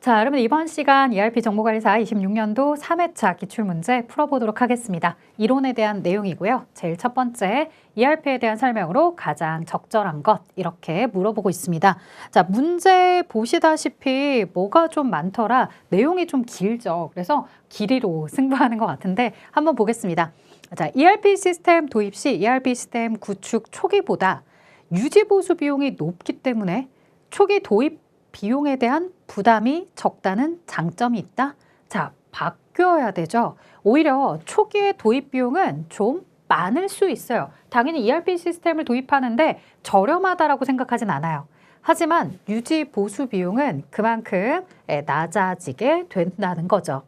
자, 여러분 이번 시간 ERP 정보관리사 26년도 3회차 기출문제 풀어보도록 하겠습니다. 이론에 대한 내용이고요. 제일 첫 번째, ERP에 대한 설명으로 가장 적절한 것 이렇게 물어보고 있습니다. 자, 문제 보시다시피 뭐가 좀 많더라. 내용이 좀 길죠. 그래서 길이로 승부하는 것 같은데 한번 보겠습니다. 자, ERP 시스템 도입 시 ERP 시스템 구축 초기보다 유지 보수 비용이 높기 때문에 초기 도입 비용에 대한 부담이 적다는 장점이 있다. 자, 바뀌어야 되죠. 오히려 초기의 도입 비용은 좀 많을 수 있어요. 당연히 ERP 시스템을 도입하는데 저렴하다라고 생각하진 않아요. 하지만 유지 보수 비용은 그만큼 낮아지게 된다는 거죠.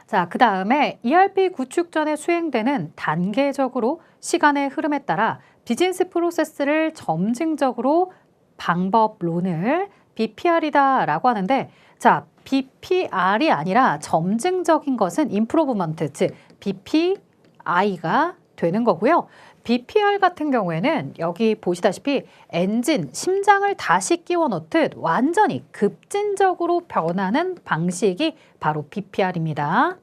자, 그 다음에 ERP 구축 전에 수행되는 단계적으로 시간의 흐름에 따라 비즈니스 프로세스를 점진적으로 방법론을 BPR이다라고 하는데, 자, BPR이 아니라 점증적인 것은 임프로브먼트, 즉 BPI가 되는 거고요. BPR 같은 경우에는 여기 보시다시피 엔진, 심장을 다시 끼워 넣듯 완전히 급진적으로 변하는 방식이 바로 BPR입니다.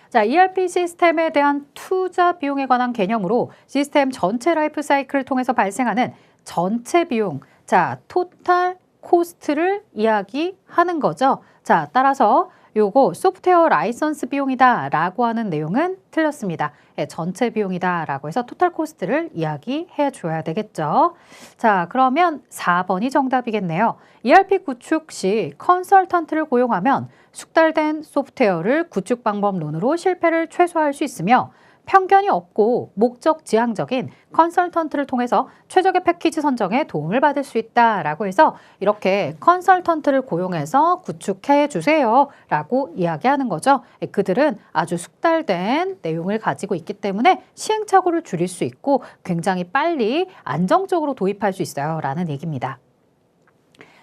자, ERP 시스템에 대한 투자 비용에 관한 개념으로 시스템 전체 라이프 사이클을 통해서 발생하는 전체 비용, 자, 토탈 코스트를 이야기하는 거죠. 자, 따라서 요거 소프트웨어 라이선스 비용이다 라고 하는 내용은 틀렸습니다. 전체 비용이다 라고 해서 토탈 코스트를 이야기해 줘야 되겠죠. 자, 그러면 4번이 정답이겠네요. ERP 구축 시 컨설턴트를 고용하면 숙달된 소프트웨어를 구축 방법론으로 실패를 최소화할 수 있으며 편견이 없고 목적 지향적인 컨설턴트를 통해서 최적의 패키지 선정에 도움을 받을 수 있다라고 해서 이렇게 컨설턴트를 고용해서 구축해 주세요 라고 이야기하는 거죠. 그들은 아주 숙달된 내용을 가지고 있기 때문에 시행착오를 줄일 수 있고 굉장히 빨리 안정적으로 도입할 수 있어요 라는 얘기입니다.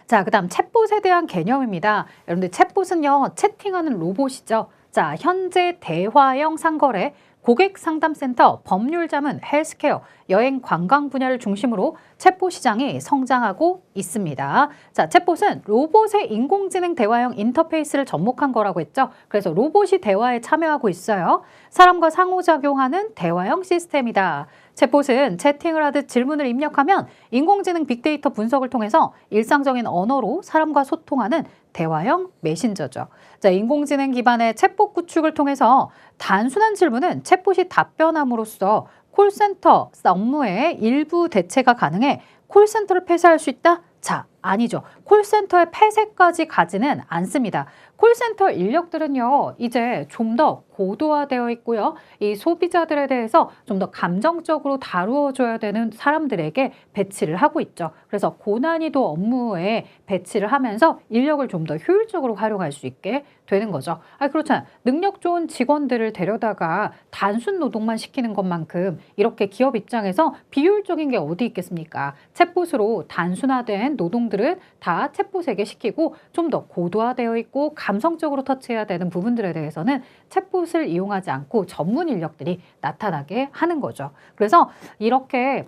자, 그 다음 챗봇에 대한 개념입니다. 여러분들 챗봇은요, 채팅하는 로봇이죠. 자, 현재 대화형 상거래, 고객 상담센터, 법률자문, 헬스케어, 여행 관광 분야를 중심으로 챗봇 시장이 성장하고 있습니다. 자, 챗봇은 로봇의 인공지능 대화형 인터페이스를 접목한 거라고 했죠. 그래서 로봇이 대화에 참여하고 있어요. 사람과 상호작용하는 대화형 시스템이다. 챗봇은 채팅을 하듯 질문을 입력하면 인공지능 빅데이터 분석을 통해서 일상적인 언어로 사람과 소통하는 대화형 메신저죠. 자, 인공지능 기반의 챗봇 구축을 통해서 단순한 질문은 챗봇이 답변함으로써 콜센터 업무의 일부 대체가 가능해 콜센터를 폐쇄할 수 있다? 자, 아니죠. 콜센터의 폐쇄까지 가지는 않습니다. 콜센터 인력들은요, 이제 좀 더 고도화되어 있고요. 이 소비자들에 대해서 좀 더 감정적으로 다루어줘야 되는 사람들에게 배치를 하고 있죠. 그래서 고난이도 업무에 배치를 하면서 인력을 좀 더 효율적으로 활용할 수 있게 되는 거죠. 그렇잖아요. 능력 좋은 직원들을 데려다가 단순 노동만 시키는 것만큼 이렇게 기업 입장에서 비효율적인 게 어디 있겠습니까? 챗봇으로 단순화된 노동들은 다 챗봇에게 시키고 좀 더 고도화되어 있고 감성적으로 터치해야 되는 부분들에 대해서는 챗봇을 이용하지 않고 전문 인력들이 나타나게 하는 거죠. 그래서 이렇게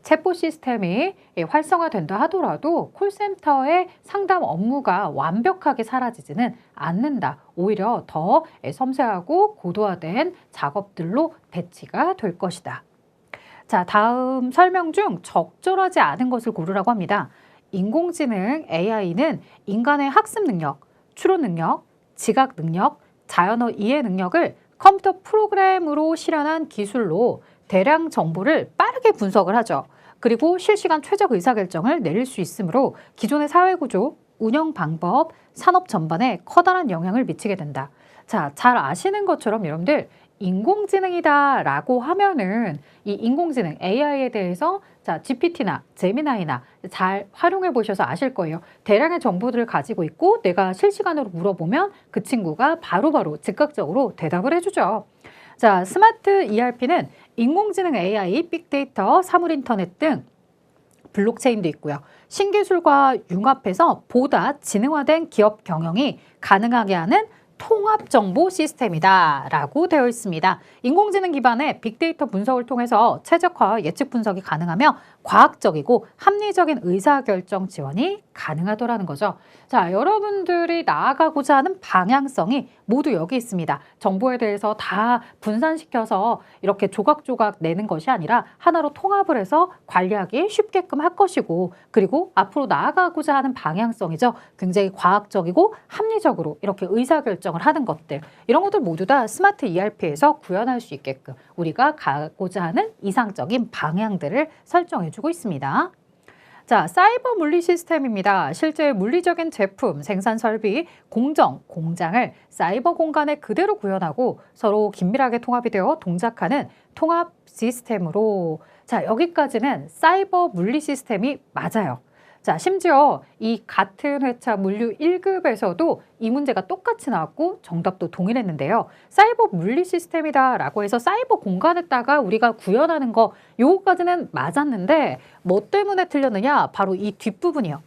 챗봇 시스템이 활성화된다 하더라도 콜센터의 상담 업무가 완벽하게 사라지지는 않는다. 오히려 더 섬세하고 고도화된 작업들로 배치가 될 것이다. 자, 다음 설명 중 적절하지 않은 것을 고르라고 합니다. 인공지능 AI는 인간의 학습 능력, 추론 능력, 지각 능력, 자연어 이해 능력을 컴퓨터 프로그램으로 실현한 기술로 대량 정보를 빠르게 분석을 하죠. 그리고 실시간 최적 의사결정을 내릴 수 있으므로 기존의 사회구조, 운영 방법, 산업 전반에 커다란 영향을 미치게 된다. 자, 잘 아시는 것처럼 여러분들 인공지능이다 라고 하면은 이 인공지능 AI에 대해서 자, GPT나 제미나이나 잘 활용해 보셔서 아실 거예요. 대량의 정보들을 가지고 있고 내가 실시간으로 물어보면 그 친구가 바로바로 즉각적으로 대답을 해주죠. 자, 스마트 ERP는 인공지능 AI, 빅데이터, 사물인터넷 등 블록체인도 있고요. 신기술과 융합해서 보다 지능화된 기업 경영이 가능하게 하는 통합정보 시스템이다 라고 되어 있습니다. 인공지능 기반의 빅데이터 분석을 통해서 최적화 예측 분석이 가능하며 과학적이고 합리적인 의사결정 지원이 가능하더라는 거죠. 자, 여러분들이 나아가고자 하는 방향성이 모두 여기 있습니다. 정보에 대해서 다 분산시켜서 이렇게 조각조각 내는 것이 아니라 하나로 통합을 해서 관리하기 쉽게끔 할 것이고, 그리고 앞으로 나아가고자 하는 방향성이죠. 굉장히 과학적이고 합리적으로 이렇게 의사결정을 하는 것들, 이런 것들 모두 다 스마트 ERP에서 구현할 수 있게끔 우리가 가고자 하는 이상적인 방향들을 설정해주고 있습니다. 자, 사이버 물리 시스템입니다. 실제 물리적인 제품, 생산 설비, 공장을 사이버 공간에 그대로 구현하고 서로 긴밀하게 통합이 되어 동작하는 통합 시스템으로, 자, 여기까지는 사이버 물리 시스템이 맞아요. 자, 심지어 이 같은 회차 물류 1급에서도 이 문제가 똑같이 나왔고 정답도 동일했는데요. 사이버 물리 시스템이다라고 해서 사이버 공간에다가 우리가 구현하는 거, 요거까지는 맞았는데 뭐 때문에 틀렸느냐? 바로 이 뒷부분이요.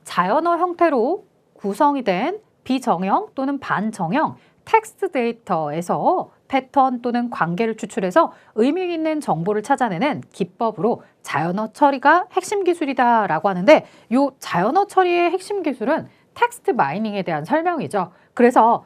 자연어 형태로 구성이 된 비정형 또는 반정형 텍스트 데이터에서 패턴 또는 관계를 추출해서 의미 있는 정보를 찾아내는 기법으로 자연어 처리가 핵심 기술이다라고 하는데, 이 자연어 처리의 핵심 기술은 텍스트 마이닝에 대한 설명이죠. 그래서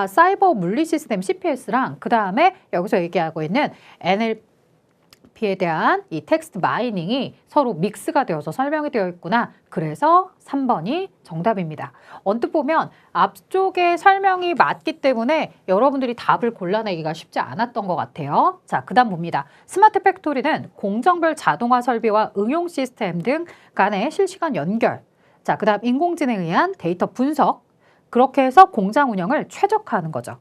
사이버 물리 시스템 CPS랑 그 다음에 여기서 얘기하고 있는 NLP에 대한 이 텍스트 마이닝이 서로 믹스가 되어서 설명이 되어 있구나. 그래서 3번이 정답입니다. 언뜻 보면 앞쪽에 설명이 맞기 때문에 여러분들이 답을 골라내기가 쉽지 않았던 것 같아요. 자, 그 다음 봅니다. 스마트 팩토리는 공정별 자동화 설비와 응용 시스템 등 간의 실시간 연결, 자, 그 다음 인공지능에 의한 데이터 분석, 그렇게 해서 공장 운영을 최적화하는 거죠.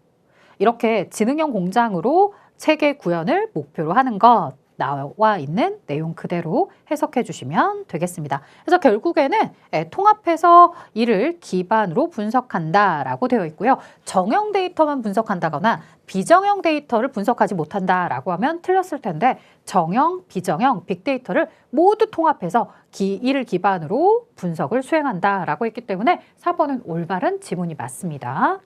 이렇게 지능형 공장으로 체계 구현을 목표로 하는 것, 나와 있는 내용 그대로 해석해 주시면 되겠습니다. 그래서 결국에는 통합해서 이를 기반으로 분석한다라고 되어 있고요. 정형 데이터만 분석한다거나 비정형 데이터를 분석하지 못한다라고 하면 틀렸을 텐데, 정형, 비정형, 빅데이터를 모두 통합해서 이를 기반으로 분석을 수행한다라고 했기 때문에 4번은 올바른 지문이 맞습니다.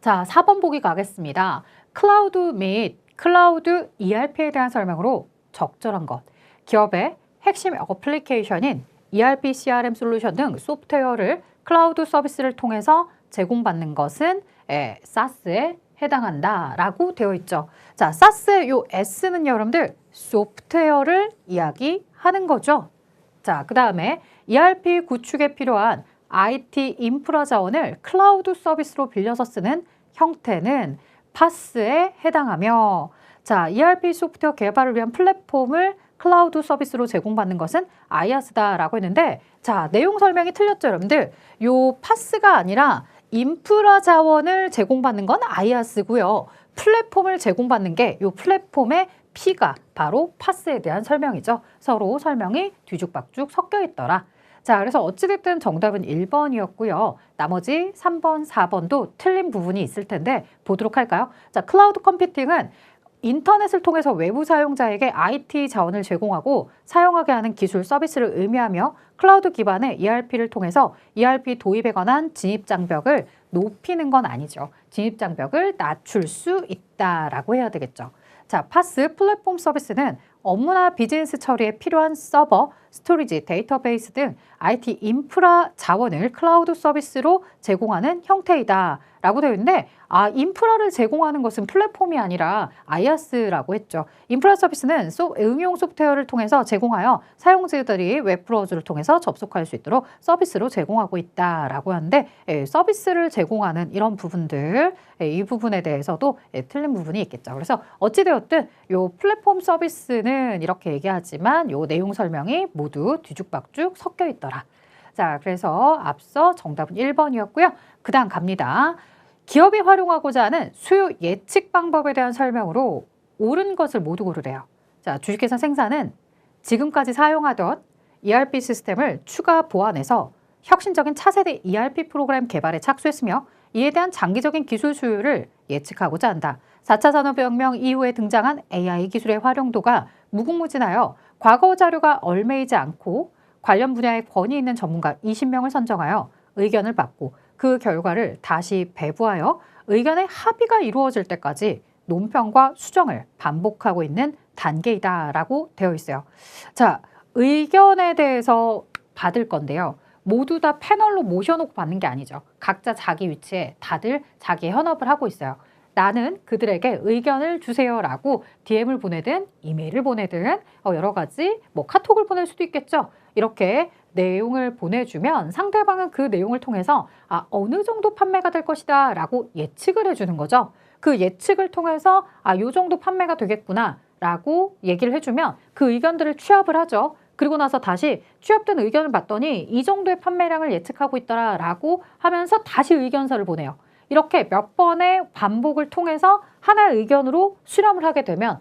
자, 4번 보기 가겠습니다. 클라우드 및 클라우드 ERP에 대한 설명으로 적절한 것. 기업의 핵심 어플리케이션인 ERP, CRM 솔루션 등 소프트웨어를 클라우드 서비스를 통해서 제공받는 것은 SaaS에 해당한다라고 되어 있죠. 자, SaaS의 요 S는 여러분들 소프트웨어를 이야기하는 거죠. 자, 그 다음에 ERP 구축에 필요한 IT 인프라 자원을 클라우드 서비스로 빌려서 쓰는 형태는 파스에 해당하며, 자, ERP 소프트웨어 개발을 위한 플랫폼을 클라우드 서비스로 제공받는 것은 IaaS다라고 했는데, 자, 내용 설명이 틀렸죠, 여러분들. 요 파스가 아니라 인프라 자원을 제공받는 건 IaaS고요. 플랫폼을 제공받는 게 요 플랫폼의 P가 바로 파스에 대한 설명이죠. 서로 설명이 뒤죽박죽 섞여 있더라. 자, 그래서 어찌됐든 정답은 1번이었고요. 나머지 3번, 4번도 틀린 부분이 있을 텐데 보도록 할까요? 자, 클라우드 컴퓨팅은 인터넷을 통해서 외부 사용자에게 IT 자원을 제공하고 사용하게 하는 기술 서비스를 의미하며, 클라우드 기반의 ERP를 통해서 ERP 도입에 관한 진입장벽을 높이는 건 아니죠. 진입장벽을 낮출 수 있다라고 해야 되겠죠. 자, 파스 플랫폼 서비스는 업무나 비즈니스 처리에 필요한 서버, 스토리지, 데이터베이스 등 IT 인프라 자원을 클라우드 서비스로 제공하는 형태이다 라고 되어 있는데, 인프라를 제공하는 것은 플랫폼이 아니라 IaaS라고 했죠. 인프라 서비스는 응용 소프트웨어를 통해서 제공하여 사용자들이 웹브라우저를 통해서 접속할 수 있도록 서비스로 제공하고 있다라고 하는데, 서비스를 제공하는 이런 부분들, 이 부분에 대해서도 틀린 부분이 있겠죠. 그래서 어찌되었든 요 플랫폼 서비스는 이렇게 얘기하지만 요 내용 설명이 모두 뒤죽박죽 섞여 있더라. 자, 그래서 앞서 정답은 1번이었고요. 그 다음 갑니다. 기업이 활용하고자 하는 수요 예측 방법에 대한 설명으로 옳은 것을 모두 고르래요. 자, 주식회사 생산은 지금까지 사용하던 ERP 시스템을 추가 보완해서 혁신적인 차세대 ERP 프로그램 개발에 착수했으며, 이에 대한 장기적인 기술 수요를 예측하고자 한다. 4차 산업혁명 이후에 등장한 AI 기술의 활용도가 무궁무진하여 과거 자료가 얽매이지 않고 관련 분야에 권위 있는 전문가 20명을 선정하여 의견을 받고 그 결과를 다시 배부하여 의견의 합의가 이루어질 때까지 논평과 수정을 반복하고 있는 단계이다라고 되어 있어요. 자, 의견에 대해서 받을 건데요. 모두 다 패널로 모셔놓고 받는 게 아니죠. 각자 자기 위치에 다들 자기 현업을 하고 있어요. 나는 그들에게 의견을 주세요라고 DM을 보내든 이메일을 보내든 여러 가지 뭐 카톡을 보낼 수도 있겠죠. 이렇게 내용을 보내주면 상대방은 그 내용을 통해서 어느 정도 판매가 될 것이다 라고 예측을 해주는 거죠. 그 예측을 통해서 요 정도 판매가 되겠구나 라고 얘기를 해주면 그 의견들을 취합을 하죠. 그리고 나서 다시 취합된 의견을 봤더니 이 정도의 판매량을 예측하고 있더라라고 하면서 다시 의견서를 보내요. 이렇게 몇 번의 반복을 통해서 하나의 의견으로 수렴을 하게 되면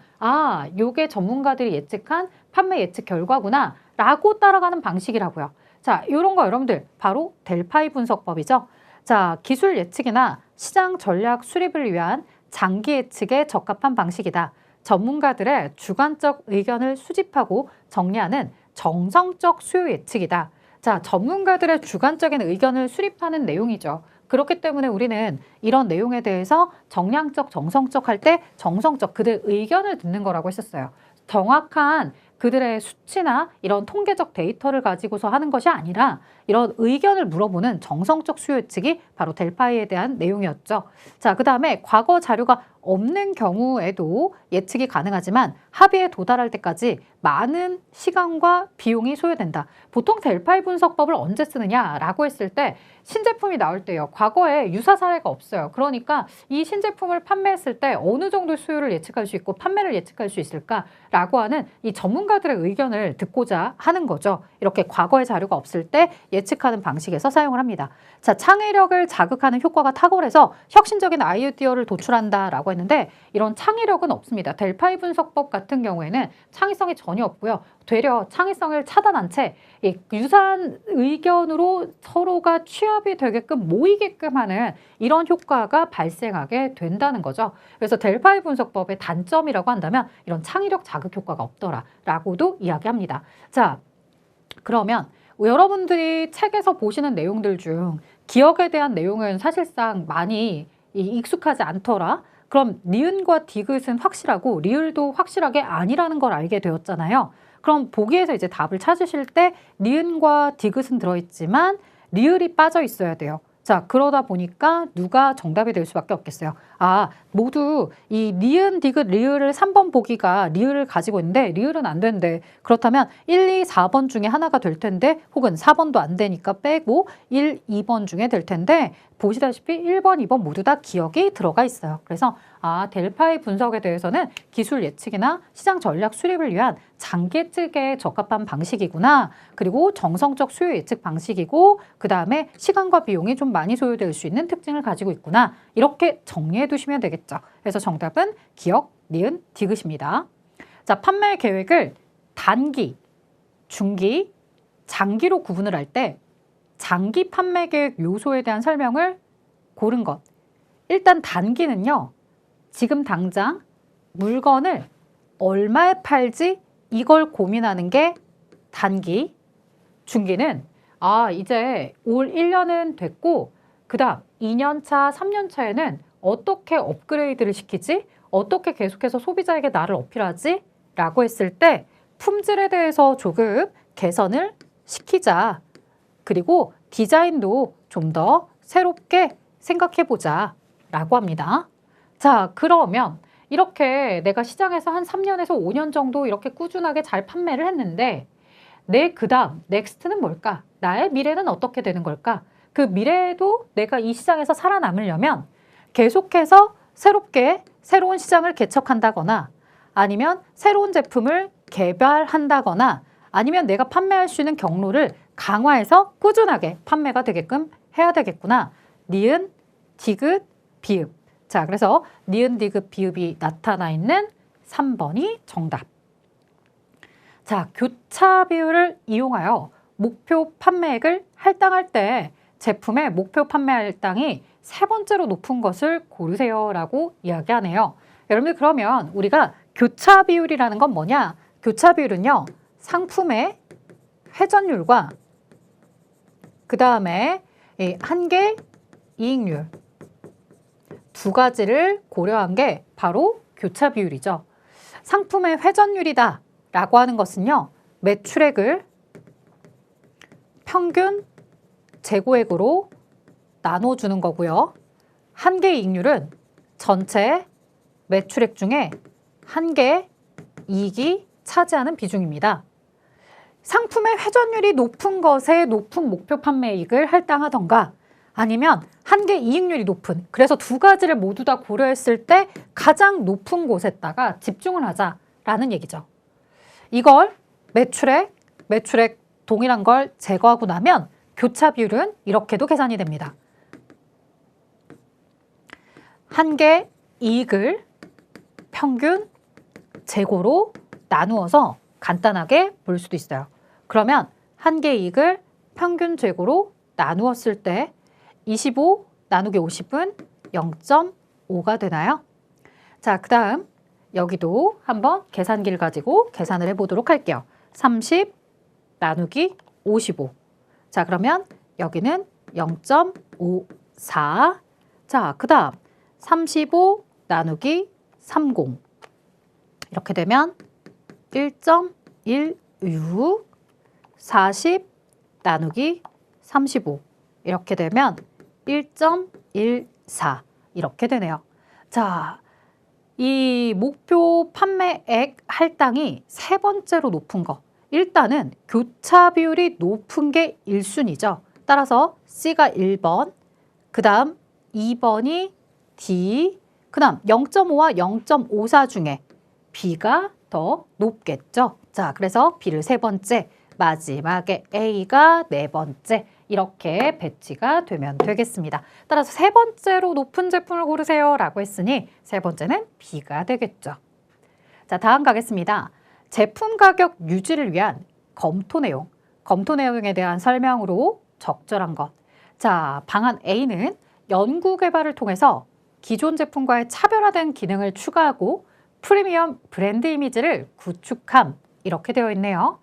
요게 전문가들이 예측한 판매 예측 결과구나 라고 따라가는 방식이라고요. 자, 이런 거 여러분들 바로 델파이 분석법이죠. 자, 기술 예측이나 시장 전략 수립을 위한 장기 예측에 적합한 방식이다. 전문가들의 주관적 의견을 수집하고 정리하는 정성적 수요 예측이다. 자, 전문가들의 주관적인 의견을 수립하는 내용이죠. 그렇기 때문에 우리는 이런 내용에 대해서 정량적, 정성적 할 때 정성적 그들 의견을 듣는 거라고 했었어요. 정확한 그들의 수치나 이런 통계적 데이터를 가지고서 하는 것이 아니라 이런 의견을 물어보는 정성적 수요 예측이 바로 델파이에 대한 내용이었죠. 자, 그 다음에 과거 자료가 없는 경우에도 예측이 가능하지만 합의에 도달할 때까지 많은 시간과 비용이 소요된다. 보통 델파이 분석법을 언제 쓰느냐라고 했을 때 신제품이 나올 때요. 과거에 유사 사례가 없어요. 그러니까 이 신제품을 판매했을 때 어느 정도 수요를 예측할 수 있고 판매를 예측할 수 있을까라고 하는 이 전문가들의 의견을 듣고자 하는 거죠. 이렇게 과거의 자료가 없을 때 예측하는 방식에서 사용을 합니다. 자, 창의력을 자극하는 효과가 탁월해서 혁신적인 아이디어를 도출한다라고 했는데 이런 창의력은 없습니다. 델파이 분석법 같은 경우에는 창의성이 전혀 없고요. 되려 창의성을 차단한 채 유사한 의견으로 서로가 취합이 되게끔 모이게끔 하는 이런 효과가 발생하게 된다는 거죠. 그래서 델파이 분석법의 단점이라고 한다면 이런 창의력 자극 효과가 없더라라고도 이야기합니다. 자, 그러면 여러분들이 책에서 보시는 내용들 중 기억에 대한 내용은 사실상 많이 익숙하지 않더라. 그럼 니은과 디귿은 확실하고 리을도 확실하게 아니라는 걸 알게 되었잖아요. 그럼 보기에서 이제 답을 찾으실 때 니은과 디귿은 들어있지만 리을이 빠져 있어야 돼요. 자, 그러다 보니까 누가 정답이 될 수밖에 없겠어요. 모두 이 니은, 디귿, 리을을 3번 보기가 리을을 가지고 있는데 리을은 안 된대. 그렇다면 1, 2, 4번 중에 하나가 될 텐데 혹은 4번도 안 되니까 빼고 1, 2번 중에 될 텐데 보시다시피 1번, 2번 모두 다 기억이 들어가 있어요. 그래서 델파이 분석에 대해서는 기술 예측이나 시장 전략 수립을 위한 장기 예측에 적합한 방식이구나. 그리고 정성적 수요 예측 방식이고 그 다음에 시간과 비용이 좀 많이 소요될 수 있는 특징을 가지고 있구나. 이렇게 정리해 두시면 되겠죠. 그래서 정답은 기억, 니은, 디귿입니다. 자, 판매 계획을 단기, 중기, 장기로 구분을 할 때 장기 판매 계획 요소에 대한 설명을 고른 것. 일단 단기는요. 지금 당장 물건을 얼마에 팔지 이걸 고민하는 게 단기. 중기는 이제 올 1년은 됐고 그 다음 2년차, 3년차에는 어떻게 업그레이드를 시키지? 어떻게 계속해서 소비자에게 나를 어필하지? 라고 했을 때 품질에 대해서 조금 개선을 시키자. 그리고 디자인도 좀 더 새롭게 생각해보자 라고 합니다. 자, 그러면 이렇게 내가 시장에서 한 3년에서 5년 정도 이렇게 꾸준하게 잘 판매를 했는데 내 그다음 넥스트는 뭘까? 나의 미래는 어떻게 되는 걸까? 그 미래에도 내가 이 시장에서 살아남으려면 계속해서 새롭게 새로운 시장을 개척한다거나 아니면 새로운 제품을 개발한다거나 아니면 내가 판매할 수 있는 경로를 강화해서 꾸준하게 판매가 되게끔 해야 되겠구나. 니은, 디귿, 비읍. 자, 그래서 니은, 디귿, 비읍이 나타나 있는 3번이 정답. 자, 교차 비율을 이용하여 목표 판매액을 할당할 때 제품의 목표 판매 할당이 세 번째로 높은 것을 고르세요 라고 이야기하네요. 여러분들 그러면 우리가 교차 비율이라는 건 뭐냐? 교차 비율은요. 상품의 회전율과 그 다음에 한계 이익률 두 가지를 고려한 게 바로 교차 비율이죠. 상품의 회전율이다 라고 하는 것은요. 매출액을 평균 재고액으로 나눠주는 거고요. 한계 이익률은 전체 매출액 중에 한계 이익이 차지하는 비중입니다. 상품의 회전율이 높은 것에 높은 목표 판매이익을 할당하던가 아니면 한계 이익률이 높은, 그래서 두 가지를 모두 다 고려했을 때 가장 높은 곳에다가 집중을 하자라는 얘기죠. 이걸 매출액 동일한 걸 제거하고 나면 교차 비율은 이렇게도 계산이 됩니다. 한계 이익을 평균 재고로 나누어서 간단하게 볼 수도 있어요. 그러면 한계 이익을 평균 재고로 나누었을 때 25 나누기 50은 0.5가 되나요? 자, 그 다음 여기도 한번 계산기를 가지고 계산을 해보도록 할게요. 30 나누기 55. 자, 그러면 여기는 0.54. 자, 그 다음 35 나누기 30. 이렇게 되면 1.16. 40 나누기 35. 이렇게 되면 1.14. 이렇게 되네요. 자, 이 목표 판매액 할당이 세 번째로 높은 거. 일단은 교차 비율이 높은 게 1순위죠. 따라서 C가 1번, 그 다음 2번이 D, 그 다음 0.5와 0.54 중에 B가 더 높겠죠. 자, 그래서 B를 세 번째, 마지막에 A가 네 번째, 이렇게 배치가 되면 되겠습니다. 따라서 세 번째로 높은 제품을 고르세요 라고 했으니 세 번째는 B가 되겠죠. 자, 다음 가겠습니다. 제품 가격 유지를 위한 검토 내용에 대한 설명으로 적절한 것. 자, 방안 A는 연구 개발을 통해서 기존 제품과의 차별화된 기능을 추가하고 프리미엄 브랜드 이미지를 구축함. 이렇게 되어 있네요.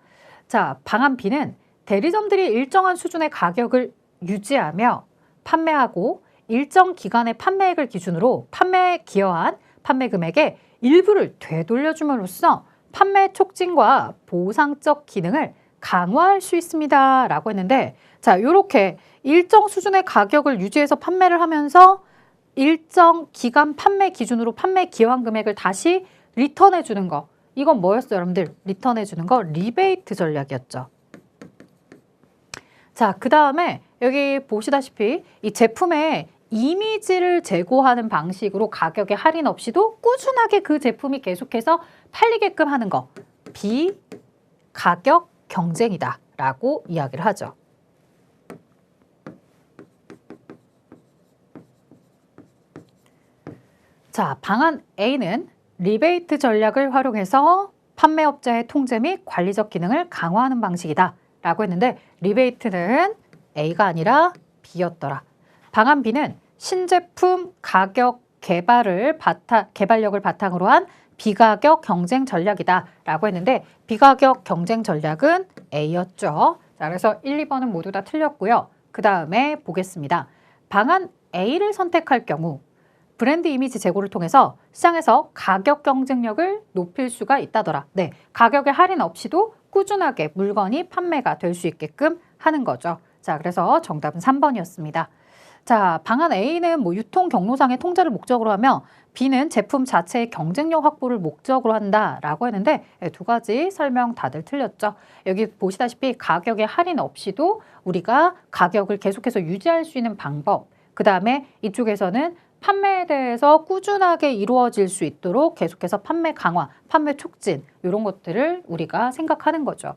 자, 방안 B는 대리점들이 일정한 수준의 가격을 유지하며 판매하고 일정 기간의 판매액을 기준으로 판매에 기여한 판매 금액의 일부를 되돌려줌으로써 판매 촉진과 보상적 기능을 강화할 수 있습니다 라고 했는데, 자, 이렇게 일정 수준의 가격을 유지해서 판매를 하면서 일정 기간 판매 기준으로 판매 기여한 금액을 다시 리턴해 주는 거. 이건 뭐였어요, 여러분들? 리턴해 주는 거 리베이트 전략이었죠. 자, 그 다음에 여기 보시다시피 이 제품의 이미지를 제고하는 방식으로 가격에 할인 없이도 꾸준하게 그 제품이 계속해서 팔리게끔 하는 거. 비가격 경쟁이다 라고 이야기를 하죠. 자, 방안 A는 리베이트 전략을 활용해서 판매업자의 통제 및 관리적 기능을 강화하는 방식이다 라고 했는데, 리베이트는 A가 아니라 B였더라. 방안 B는 신제품 가격 개발력을 바탕으로 한 비가격 경쟁 전략이다 라고 했는데, 비가격 경쟁 전략은 A였죠. 자, 그래서 1, 2번은 모두 다 틀렸고요. 그 다음에 보겠습니다. 방안 A를 선택할 경우 브랜드 이미지 제고를 통해서 시장에서 가격 경쟁력을 높일 수가 있다더라. 네, 가격에 할인 없이도 꾸준하게 물건이 판매가 될 수 있게끔 하는 거죠. 자, 그래서 정답은 3번이었습니다. 자, 방안 A는 유통 경로상의 통제를 목적으로 하며 B는 제품 자체의 경쟁력 확보를 목적으로 한다라고 했는데, 두 가지 설명 다들 틀렸죠. 여기 보시다시피 가격에 할인 없이도 우리가 가격을 계속해서 유지할 수 있는 방법, 그 다음에 이쪽에서는 판매에 대해서 꾸준하게 이루어질 수 있도록 계속해서 판매 강화, 판매 촉진 이런 것들을 우리가 생각하는 거죠.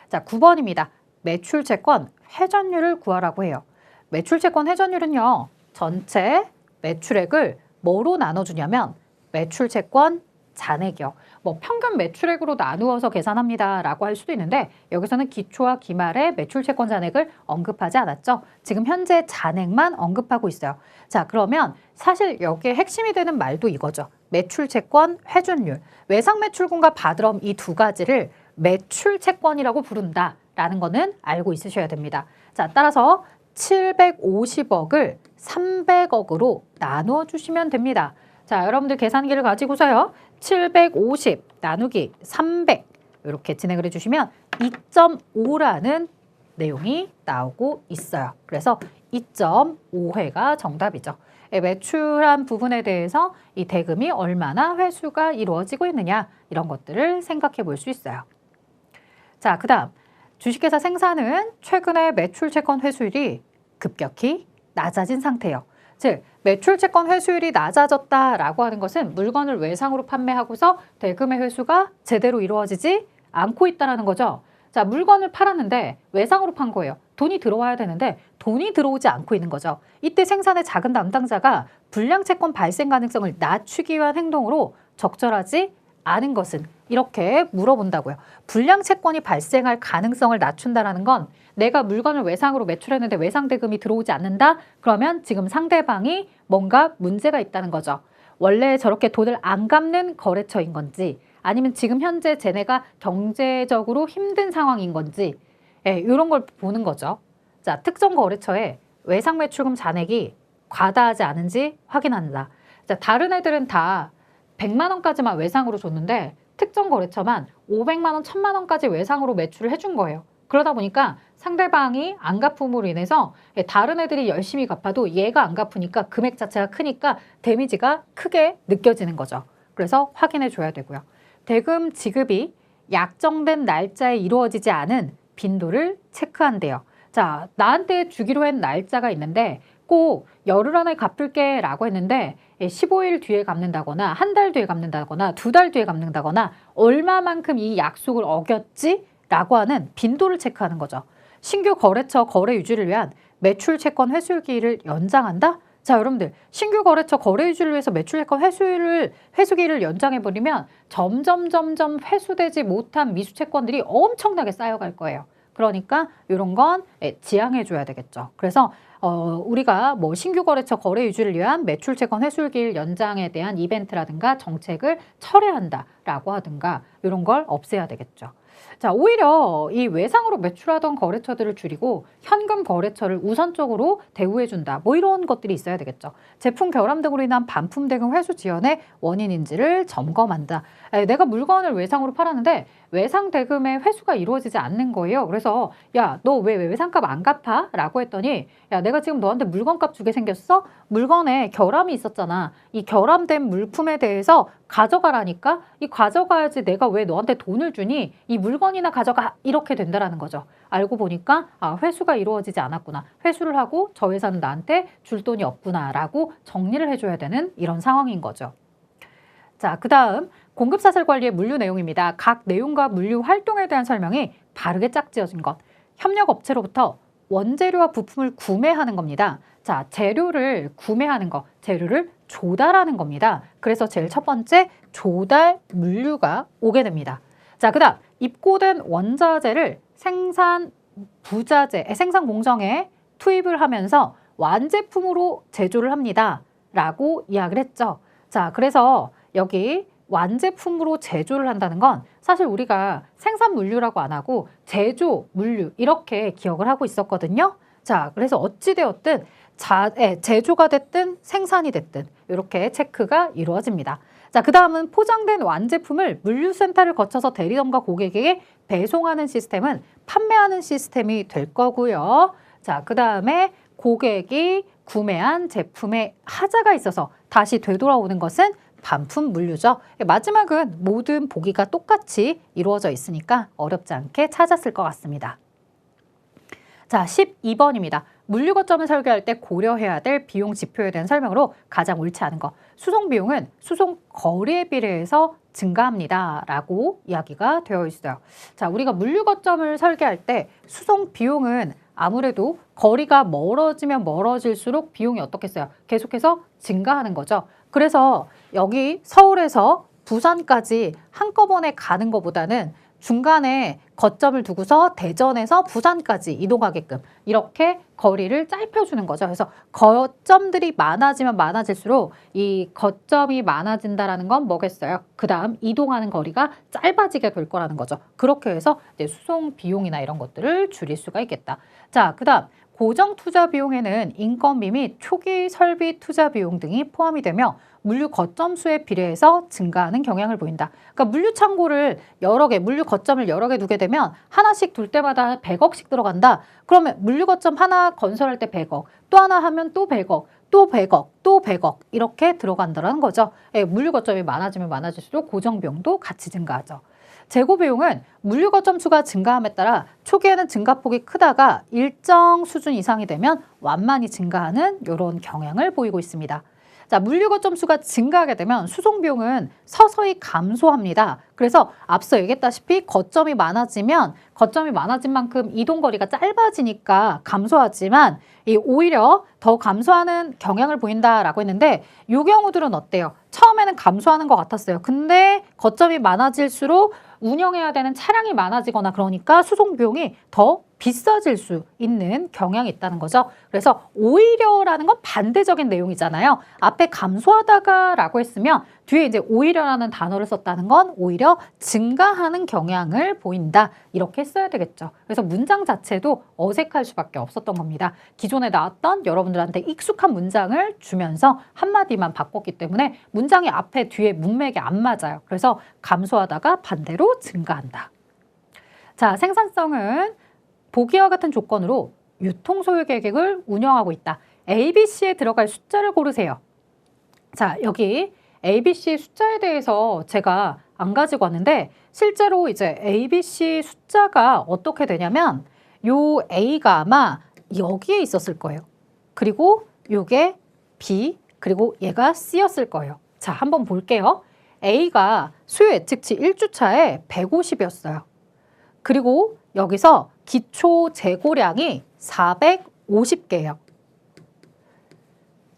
자, 9번입니다. 매출 채권 회전율을 구하라고 해요. 매출 채권 회전율은요, 전체 매출액을 뭐로 나눠주냐면 매출 채권 잔액이요. 평균 매출액으로 나누어서 계산합니다 라고 할 수도 있는데, 여기서는 기초와 기말의 매출 채권 잔액을 언급하지 않았죠. 지금 현재 잔액만 언급하고 있어요. 자, 그러면 사실 여기에 핵심이 되는 말도 이거죠. 매출 채권 회전율. 외상 매출금과 바드럼 이 두 가지를 매출 채권이라고 부른다 라는 거는 알고 있으셔야 됩니다. 자, 따라서 750억을 300억으로 나누어 주시면 됩니다. 자, 여러분들 계산기를 가지고서요. 750 나누기 300 이렇게 진행을 해주시면 2.5라는 내용이 나오고 있어요. 그래서 2.5회가 정답이죠. 매출한 부분에 대해서 이 대금이 얼마나 회수가 이루어지고 있느냐 이런 것들을 생각해 볼 수 있어요. 자, 그 다음 주식회사 생산은 최근에 매출 채권 회수율이 급격히 낮아진 상태예요. 즉 매출 채권 회수율이 낮아졌다라고 하는 것은 물건을 외상으로 판매하고서 대금의 회수가 제대로 이루어지지 않고 있다는 거죠. 자, 물건을 팔았는데 외상으로 판 거예요. 돈이 들어와야 되는데 돈이 들어오지 않고 있는 거죠. 이때 생산의 작은 담당자가 불량 채권 발생 가능성을 낮추기 위한 행동으로 적절하지 않은 것은 이렇게 물어본다고요. 불량 채권이 발생할 가능성을 낮춘다는 건 내가 물건을 외상으로 매출했는데 외상 대금이 들어오지 않는다? 그러면 지금 상대방이 뭔가 문제가 있다는 거죠. 원래 저렇게 돈을 안 갚는 거래처인 건지 아니면 지금 현재 쟤네가 경제적으로 힘든 상황인 건지 이런 걸 보는 거죠. 자, 특정 거래처에 외상 매출금 잔액이 과다하지 않은지 확인한다. 자, 다른 애들은 다 100만 원까지만 외상으로 줬는데 특정 거래처만 500만 원, 1000만 원까지 외상으로 매출을 해준 거예요. 그러다 보니까 상대방이 안 갚음으로 인해서 다른 애들이 열심히 갚아도 얘가 안 갚으니까 금액 자체가 크니까 데미지가 크게 느껴지는 거죠. 그래서 확인해 줘야 되고요. 대금 지급이 약정된 날짜에 이루어지지 않은 빈도를 체크한대요. 자, 나한테 주기로 한 날짜가 있는데 꼭 열흘 안에 갚을게 라고 했는데 15일 뒤에 갚는다거나 한 달 뒤에 갚는다거나 2달 뒤에 갚는다거나 얼마만큼 이 약속을 어겼지? 라고 하는 빈도를 체크하는 거죠. 신규 거래처 거래 유지를 위한 매출 채권 회수기를 연장한다? 자, 여러분들 신규 거래처 거래 유지를 위해서 매출 채권 회수기를 연장해버리면 점점 회수되지 못한 미수 채권들이 엄청나게 쌓여갈 거예요. 그러니까 이런 건 지양해 줘야 되겠죠. 그래서 우리가 뭐 신규 거래처 거래 유지를 위한 매출 채권 회수기일 연장에 대한 이벤트라든가 정책을 철회한다라고 하든가 이런 걸 없애야 되겠죠. 자, 오히려 이 외상으로 매출하던 거래처들을 줄이고 현금 거래처를 우선적으로 대우해준다. 뭐 이런 것들이 있어야 되겠죠. 제품 결함 등으로 인한 반품 대금 회수 지연의 원인인지를 점검한다. 내가 물건을 외상으로 팔았는데 외상 대금의 회수가 이루어지지 않는 거예요. 그래서 야, 너 왜 외상값 안 갚아? 라고 했더니 야, 내가 지금 너한테 물건값 주게 생겼어? 물건에 결함이 있었잖아. 이 결함된 물품에 대해서 가져가라니까? 이 가져가야지 내가 왜 너한테 돈을 주니? 이 물건이나 가져가. 이렇게 된다라는 거죠. 알고 보니까 회수가 이루어지지 않았구나. 회수를 하고 저 회사는 나한테 줄 돈이 없구나 라고 정리를 해줘야 되는 이런 상황인 거죠. 자, 그 다음 공급사슬 관리의 물류 내용입니다. 각 내용과 물류 활동에 대한 설명이 바르게 짝지어진 것. 협력업체로부터 원재료와 부품을 구매하는 겁니다. 자, 재료를 구매하는 거, 재료를 조달하는 겁니다. 그래서 제일 첫 번째 조달 물류가 오게 됩니다. 자, 그 다음 입고된 원자재를 생산 공정에 투입을 하면서 완제품으로 제조를 합니다. 라고 이야기를 했죠. 자, 그래서 여기 완제품으로 제조를 한다는 건 사실 우리가 생산 물류라고 안 하고 제조 물류 이렇게 기억을 하고 있었거든요. 자, 그래서 어찌되었든 제조가 됐든 생산이 됐든 이렇게 체크가 이루어집니다. 자, 그 다음은 포장된 완제품을 물류센터를 거쳐서 대리점과 고객에게 배송하는 시스템은 판매하는 시스템이 될 거고요. 자, 그 다음에 고객이 구매한 제품에 하자가 있어서 다시 되돌아오는 것은 반품 물류죠. 마지막은 모든 보기가 똑같이 이루어져 있으니까 어렵지 않게 찾았을 것 같습니다. 자, 12번입니다. 물류 거점을 설계할 때 고려해야 될 비용 지표에 대한 설명으로 가장 옳지 않은 것. 수송 비용은 수송 거리에 비례해서 증가합니다. 라고 이야기가 되어 있어요. 자, 우리가 물류 거점을 설계할 때 수송 비용은 아무래도 거리가 멀어지면 멀어질수록 비용이 어떻겠어요? 계속해서 증가하는 거죠. 그래서 여기 서울에서 부산까지 한꺼번에 가는 것보다는 중간에 거점을 두고서 대전에서 부산까지 이동하게끔 이렇게 거리를 짧혀주는 거죠. 그래서 거점들이 많아지면 많아질수록 이 거점이 많아진다라는 건 뭐겠어요? 그 다음 이동하는 거리가 짧아지게 될 거라는 거죠. 그렇게 해서 이제 수송 비용이나 이런 것들을 줄일 수가 있겠다. 자, 그 다음 고정 투자 비용에는 인건비 및 초기 설비 투자 비용 등이 포함이 되며 물류 거점 수에 비례해서 증가하는 경향을 보인다. 그러니까 물류 창고를 여러 개, 물류 거점을 여러 개 두게 되면 하나씩 둘 때마다 100억씩 들어간다. 그러면 물류 거점 하나 건설할 때 100억, 또 하나 하면 또 100억, 또 100억, 또 100억 이렇게 들어간다는 거죠. 예, 물류 거점이 많아지면 많아질수록 고정 비용도 같이 증가하죠. 재고 비용은 물류 거점 수가 증가함에 따라 초기에는 증가폭이 크다가 일정 수준 이상이 되면 완만히 증가하는 이런 경향을 보이고 있습니다. 자, 물류 거점 수가 증가하게 되면 수송 비용은 서서히 감소합니다. 그래서 앞서 얘기했다시피 거점이 많아진 만큼 이동 거리가 짧아지니까 감소하지만 오히려 더 감소하는 경향을 보인다라고 했는데 이 경우들은 어때요? 처음에는 감소하는 것 같았어요. 근데 거점이 많아질수록 운영해야 되는 차량이 많아지거나 그러니까 수송 비용이 더 비싸질 수 있는 경향이 있다는 거죠. 그래서 오히려라는 건 반대적인 내용이잖아요. 앞에 감소하다가 라고 했으면 뒤에 이제 오히려라는 단어를 썼다는 건 오히려 증가하는 경향을 보인다. 이렇게 써야 되겠죠. 그래서 문장 자체도 어색할 수밖에 없었던 겁니다. 기존에 나왔던 여러분들한테 익숙한 문장을 주면서 한마디만 바꿨기 때문에 문장이 앞에 뒤에 문맥이 안 맞아요. 그래서 감소하다가 반대로 증가한다. 자, 생산성은 보기와 같은 조건으로 유통소유 계획을 운영하고 있다. ABC에 들어갈 숫자를 고르세요. 자, 여기 ABC 숫자에 대해서 제가 안 가지고 왔는데 실제로 이제 ABC 숫자가 어떻게 되냐면 요 A가 아마 여기에 있었을 거예요. 그리고 요게 B, 그리고 얘가 C였을 거예요. 자, 한번 볼게요. A가 수요 예측치 1주차에 150이었어요. 그리고 여기서 기초 재고량이 450개예요.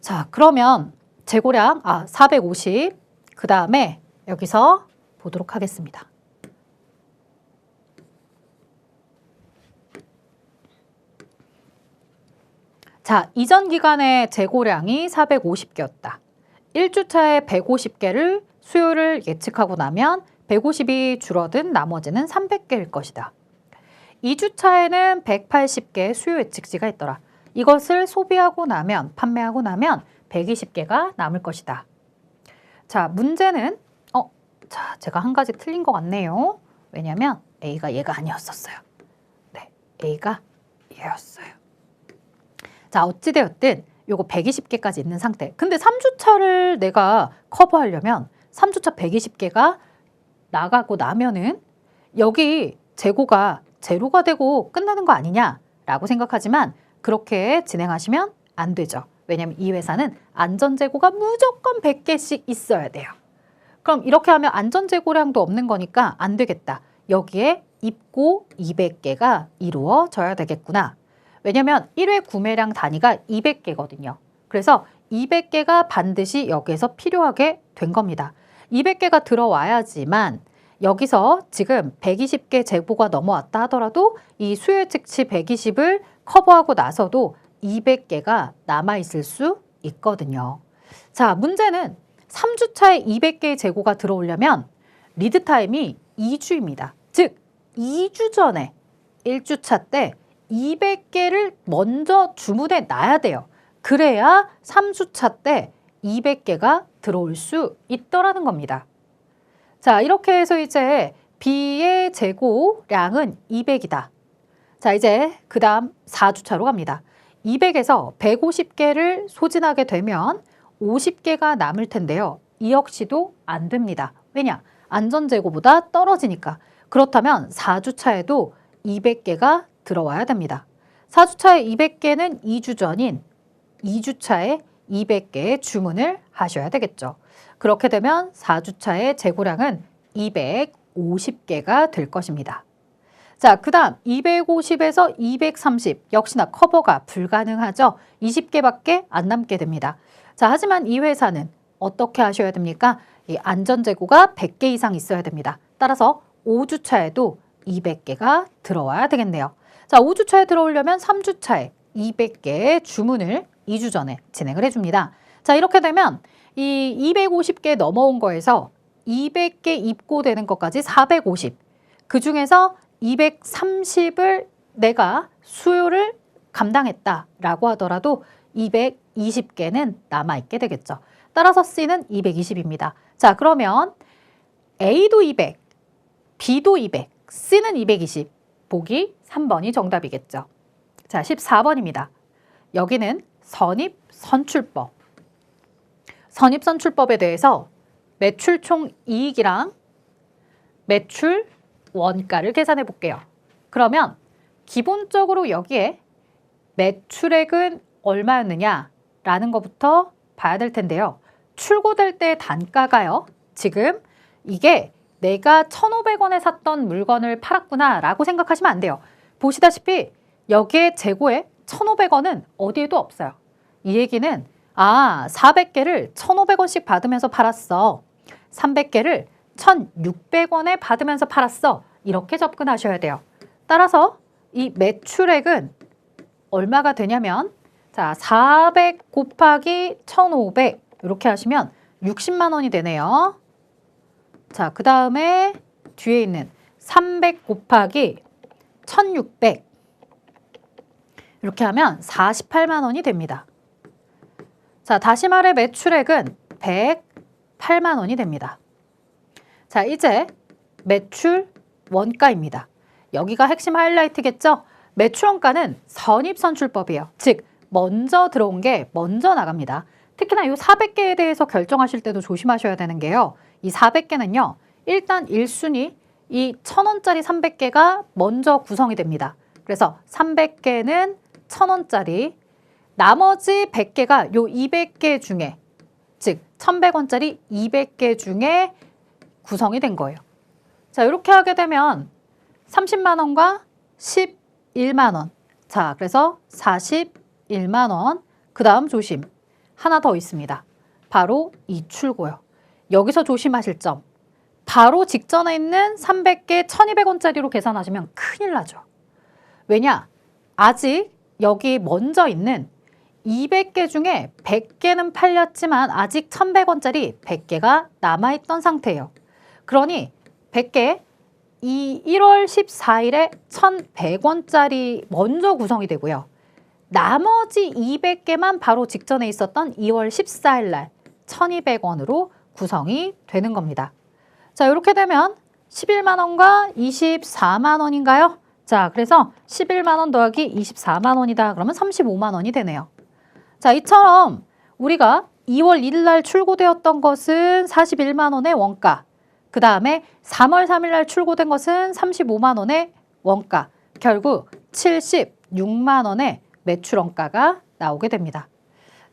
자, 그러면 재고량 450. 그 다음에 여기서 보도록 하겠습니다. 자, 이전 기간의 재고량이 450개였다. 1주차에 150개를 수요를 예측하고 나면 150이 줄어든 나머지는 300개일 것이다. 2주차에는 180개 수요 예측치가 있더라. 이것을 소비하고 나면, 판매하고 나면 120개가 남을 것이다. 자, 문제는 자, 제가 한 가지 틀린 것 같네요. 왜냐면 A가 얘가 아니었었어요. 네, A가 얘였어요. 자, 어찌되었든 요거 120개까지 있는 상태. 근데 3주차를 내가 커버하려면 3주차 120개가 나가고 나면은 여기 재고가 제로가 되고 끝나는 거 아니냐라고 생각하지만 그렇게 진행하시면 안 되죠. 왜냐하면 이 회사는 안전재고가 무조건 100개씩 있어야 돼요. 그럼 이렇게 하면 안전재고량도 없는 거니까 안 되겠다. 여기에 입고 200개가 이루어져야 되겠구나. 왜냐하면 1회 구매량 단위가 200개거든요. 그래서 200개가 반드시 여기에서 필요하게 된 겁니다. 200개가 들어와야지만 여기서 지금 120개 재고가 넘어왔다 하더라도 이 수요 예측치 120을 커버하고 나서도 200개가 남아있을 수 있거든요. 자, 문제는 3주차에 200개의 재고가 들어오려면 리드타임이 2주입니다. 즉, 2주 전에 1주차 때 200개를 먼저 주문해 놔야 돼요. 그래야 3주차 때 200개가 들어올 수 있더라는 겁니다. 자, 이렇게 해서 이제 B의 재고량은 200이다. 자, 이제 그 다음 4주차로 갑니다. 200에서 150개를 소진하게 되면 50개가 남을 텐데요. 이 역시도 안 됩니다. 왜냐? 안전재고보다 떨어지니까. 그렇다면 4주차에도 200개가 들어와야 됩니다. 4주차에 200개는 2주 전인 2주차에 200개의 주문을 하셔야 되겠죠. 그렇게 되면 4주차의 재고량은 250개가 될 것입니다. 자, 그 다음 250에서 230 역시나 커버가 불가능하죠. 20개밖에 안 남게 됩니다. 자, 하지만 이 회사는 어떻게 하셔야 됩니까? 이 안전재고가 100개 이상 있어야 됩니다. 따라서 5주차에도 200개가 들어와야 되겠네요. 자, 5주차에 들어오려면 3주차에 200개의 주문을 2주 전에 진행을 해줍니다. 자, 이렇게 되면 이 250개 넘어온 거에서 200개 입고되는 것까지 450. 그 중에서 230을 내가 수요를 감당했다라고 하더라도 220개는 남아있게 되겠죠. 따라서 C는 220입니다. 자, 그러면 A도 200, B도 200, C는 220. 보기 3번이 정답이겠죠. 자, 14번입니다. 여기는 선입선출법. 선입선출법에 대해서 매출 총 이익이랑 매출 원가를 계산해 볼게요. 그러면 기본적으로 여기에 매출액은 얼마였느냐라는 것부터 봐야 될 텐데요. 출고될 때 단가가요. 지금 이게 내가 1,500원에 샀던 물건을 팔았구나 라고 생각하시면 안 돼요. 보시다시피 여기에 재고에 1,500원은 어디에도 없어요. 이 얘기는 400개를 1,500원씩 받으면서 팔았어. 300개를 1,600원에 받으면서 팔았어. 이렇게 접근하셔야 돼요. 따라서 이 매출액은 얼마가 되냐면 자, 400 곱하기 1,500 이렇게 하시면 60만 원이 되네요. 자, 그 다음에 뒤에 있는 300 곱하기 1,600 이렇게 하면 48만 원이 됩니다. 자, 다시 말해 매출액은 108만 원이 됩니다. 자, 이제 매출 원가입니다. 여기가 핵심 하이라이트겠죠? 매출 원가는 선입선출법이에요. 즉, 먼저 들어온 게 먼저 나갑니다. 특히나 이 400개에 대해서 결정하실 때도 조심하셔야 되는 게요. 이 400개는요. 일단 1순위 이 1,000원짜리 300개가 먼저 구성이 됩니다. 그래서 300개는 1,000원짜리, 나머지 100개가 요 200개 중에, 즉 1,100원짜리 200개 중에 구성이 된 거예요. 자, 이렇게 하게 되면 30만 원과 11만 원. 자, 그래서 41만 원. 그 다음 조심. 하나 더 있습니다. 바로 이 출고요. 여기서 조심하실 점. 바로 직전에 있는 300개 1,200원짜리로 계산하시면 큰일 나죠. 왜냐? 아직 여기 먼저 있는 200개 중에 100개는 팔렸지만 아직 1,100원짜리 100개가 남아있던 상태예요. 그러니 100개, 이 1월 14일에 1,100원짜리 먼저 구성이 되고요. 나머지 200개만 바로 직전에 있었던 2월 14일 날 1,200원으로 구성이 되는 겁니다. 자, 이렇게 되면 11만 원과 24만 원인가요? 자, 그래서 11만 원 더하기 24만 원이다. 그러면 35만 원이 되네요. 자, 이처럼 우리가 2월 1일 날 출고되었던 것은 41만 원의 원가, 그 다음에 3월 3일 날 출고된 것은 35만 원의 원가, 결국 76만 원의 매출 원가가 나오게 됩니다.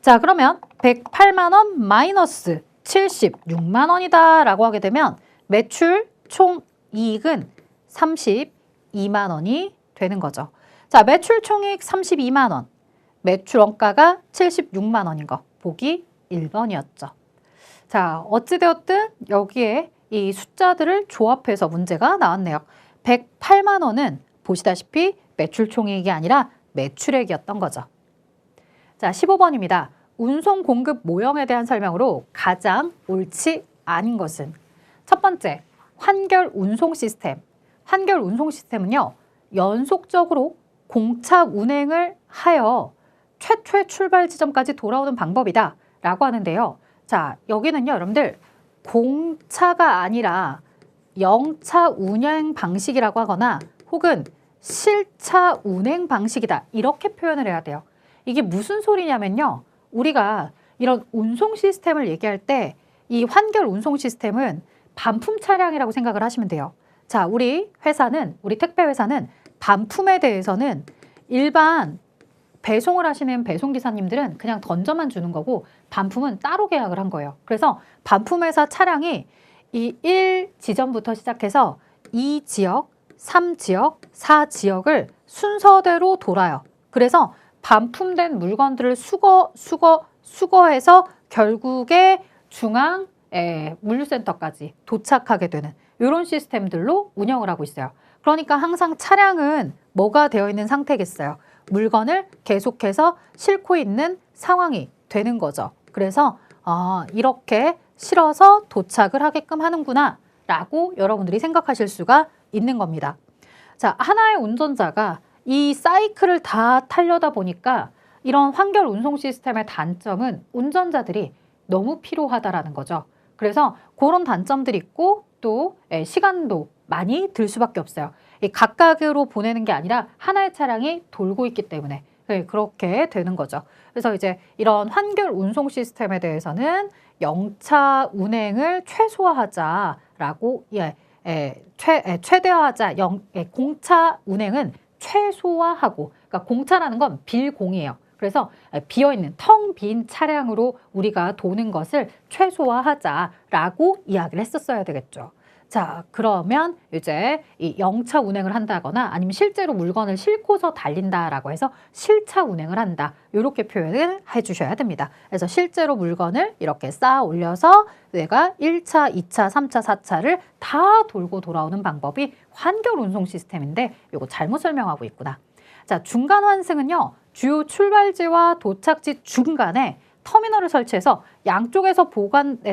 자, 그러면 108만 원 마이너스 76만 원이다 라고 하게 되면 매출 총 이익은 32만 원이 되는 거죠. 자, 매출 총이익 32만 원, 매출 원가가 76만 원인 거 보기 1번이었죠. 자, 어찌되었든 여기에 이 숫자들을 조합해서 문제가 나왔네요. 108만 원은 보시다시피 매출 총이익이 아니라 매출액이었던 거죠. 자, 15번입니다. 운송 공급 모형에 대한 설명으로 가장 옳지 않은 것은? 첫 번째, 환결 운송 시스템. 환결 운송 시스템은요, 연속적으로 공차 운행을 하여 최초의 출발 지점까지 돌아오는 방법이다 라고 하는데요. 자, 여기는요, 여러분들 공차가 아니라 영차 운행 방식이라고 하거나 혹은 실차 운행 방식이다 이렇게 표현을 해야 돼요. 이게 무슨 소리냐면요, 우리가 이런 운송 시스템을 얘기할 때 이 환결 운송 시스템은 반품 차량이라고 생각을 하시면 돼요. 자, 우리 회사는, 우리 택배 회사는 반품에 대해서는 일반 배송을 하시는 배송기사님들은 그냥 던져만 주는 거고 반품은 따로 계약을 한 거예요. 그래서 반품회사 차량이 이 1지점부터 시작해서 2지역, 3지역, 4지역을 순서대로 돌아요. 그래서 반품된 물건들을 수거해서 결국에 중앙 물류센터까지 도착하게 되는 이런 시스템들로 운영을 하고 있어요. 그러니까 항상 차량은 뭐가 되어 있는 상태겠어요? 물건을 계속해서 싣고 있는 상황이 되는 거죠. 그래서 이렇게 실어서 도착을 하게끔 하는구나 라고 여러분들이 생각하실 수가 있는 겁니다. 자, 하나의 운전자가 이 사이클을 다 타려다 보니까 이런 환결 운송 시스템의 단점은 운전자들이 너무 피로하다라는 거죠. 그래서 그런 단점들이 있고 또 시간도 많이 들 수밖에 없어요. 각각으로 보내는 게 아니라 하나의 차량이 돌고 있기 때문에 그렇게 되는 거죠. 그래서 이제 이런 환결 운송 시스템에 대해서는 영차 운행을 최소화하자라고 최대화하자. 공차 운행은 최소화하고, 그러니까 공차라는 건 빌공이에요. 그래서 비어있는 텅 빈 차량으로 우리가 도는 것을 최소화하자라고 이야기를 했었어야 되겠죠. 자, 그러면 이제 이 영차 운행을 한다거나 아니면 실제로 물건을 싣고서 달린다라고 해서 실차 운행을 한다. 이렇게 표현을 해주셔야 됩니다. 그래서 실제로 물건을 이렇게 쌓아 올려서 내가 1차, 2차, 3차, 4차를 다 돌고 돌아오는 방법이 환결 운송 시스템인데 이거 잘못 설명하고 있구나. 자, 중간 환승은요. 주요 출발지와 도착지 중간에 터미널을 설치해서 양쪽에서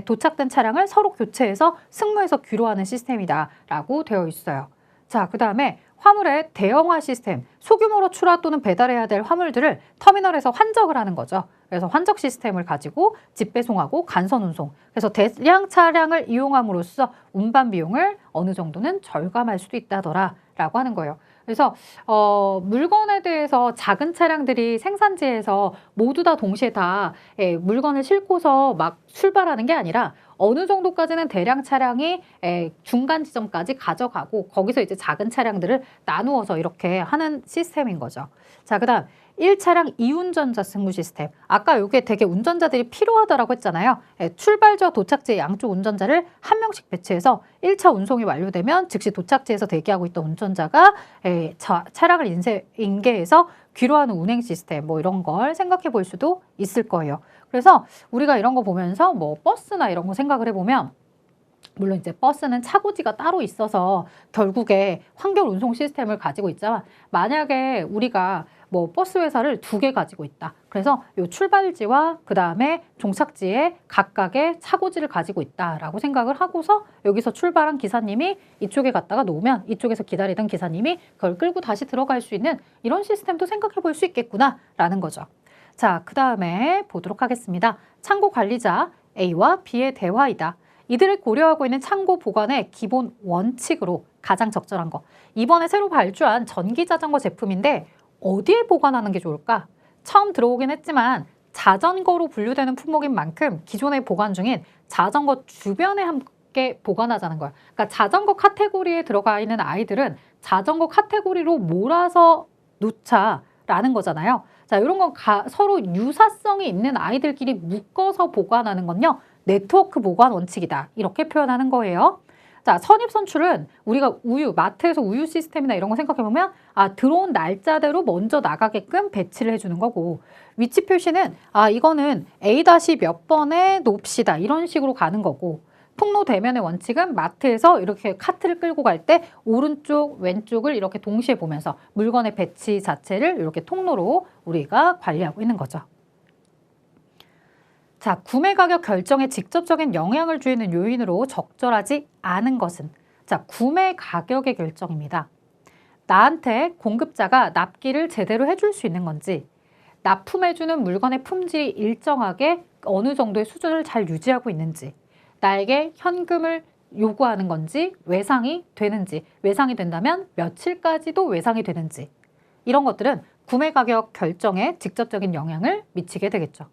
도착된 차량을 서로 교체해서 승무해서 귀로하는 시스템이다라고 되어 있어요. 자, 그 다음에 화물의 대형화 시스템, 소규모로 출하 또는 배달해야 될 화물들을 터미널에서 환적을 하는 거죠. 그래서 환적 시스템을 가지고 집배송하고 간선 운송, 그래서 대량 차량을 이용함으로써 운반 비용을 어느 정도는 절감할 수도 있다더라라고 하는 거예요. 그래서 물건에 대해서 작은 차량들이 생산지에서 모두 다 동시에 다 물건을 싣고서 막 출발하는 게 아니라 어느 정도까지는 대량 차량이 중간 지점까지 가져가고 거기서 이제 작은 차량들을 나누어서 이렇게 하는 시스템인 거죠. 자, 그다음 1차량 2운전자 승무 시스템. 아까 이게 되게 운전자들이 필요하다라고 했잖아요. 출발지와 도착지의 양쪽 운전자를 한 명씩 배치해서 1차 운송이 완료되면 즉시 도착지에서 대기하고 있던 운전자가 차량을 인계해서 귀로하는 운행 시스템 뭐 이런 걸 생각해 볼 수도 있을 거예요. 그래서 우리가 이런 거 보면서 뭐 버스나 이런 거 생각을 해보면 물론 이제 버스는 차고지가 따로 있어서 결국에 환결 운송 시스템을 가지고 있지만 만약에 우리가 뭐 버스 회사를 2개 가지고 있다. 그래서 요 출발지와 그 다음에 종착지에 각각의 차고지를 가지고 있다라고 생각을 하고서 여기서 출발한 기사님이 이쪽에 갔다가 놓으면 이쪽에서 기다리던 기사님이 그걸 끌고 다시 들어갈 수 있는 이런 시스템도 생각해 볼 수 있겠구나라는 거죠. 자, 그 다음에 보도록 하겠습니다. 창고 관리자 A와 B의 대화이다. 이들을 고려하고 있는 창고 보관의 기본 원칙으로 가장 적절한 거. 이번에 새로 발주한 전기자전거 제품인데 어디에 보관하는 게 좋을까? 처음 들어오긴 했지만 자전거로 분류되는 품목인 만큼 기존에 보관 중인 자전거 주변에 함께 보관하자는 거야. 그러니까 자전거 카테고리에 들어가 있는 아이들은 자전거 카테고리로 몰아서 놓자라는 거잖아요. 자, 이런 건 서로 유사성이 있는 아이들끼리 묶어서 보관하는 건요. 네트워크 보관 원칙이다. 이렇게 표현하는 거예요. 자, 선입선출은 우리가 마트에서 우유 시스템이나 이런 거 생각해보면 들어온 날짜대로 먼저 나가게끔 배치를 해주는 거고, 위치 표시는 이거는 A- 몇 번에 놓읍시다. 이런 식으로 가는 거고, 통로 대면의 원칙은 마트에서 이렇게 카트를 끌고 갈 때 오른쪽, 왼쪽을 이렇게 동시에 보면서 물건의 배치 자체를 이렇게 통로로 우리가 관리하고 있는 거죠. 자, 구매 가격 결정에 직접적인 영향을 주는 요인으로 적절하지 않은 것은 자, 구매 가격의 결정입니다. 나한테 공급자가 납기를 제대로 해줄 수 있는 건지, 납품해주는 물건의 품질이 일정하게 어느 정도의 수준을 잘 유지하고 있는지, 나에게 현금을 요구하는 건지, 외상이 되는지, 외상이 된다면 며칠까지도 외상이 되는지, 이런 것들은 구매 가격 결정에 직접적인 영향을 미치게 되겠죠.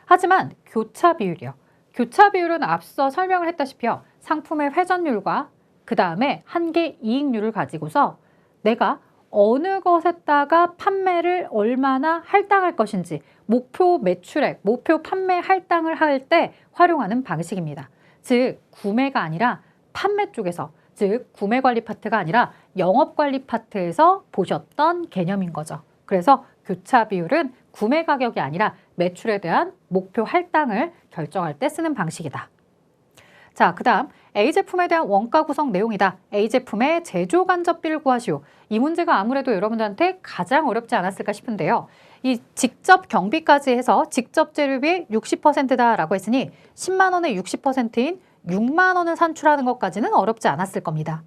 하지만 교차 비율이요. 교차 비율은 앞서 설명을 했다시피요. 상품의 회전율과 그 다음에 한계 이익률을 가지고서 내가 어느 것에다가 판매를 얼마나 할당할 것인지 목표 매출액, 목표 판매 할당을 할 때 활용하는 방식입니다. 즉 구매가 아니라 판매 쪽에서, 즉 구매관리 파트가 아니라 영업관리 파트에서 보셨던 개념인 거죠. 그래서 교차 비율은 구매 가격이 아니라 매출에 대한 목표 할당을 결정할 때 쓰는 방식이다. 자, 그 다음 A 제품에 대한 원가 구성 내용이다. A 제품의 제조 간접비를 구하시오. 이 문제가 아무래도 여러분들한테 가장 어렵지 않았을까 싶은데요. 이 직접 경비까지 해서 직접 재료비 60%다라고 했으니 10만 원의 60%인 6만 원을 산출하는 것까지는 어렵지 않았을 겁니다.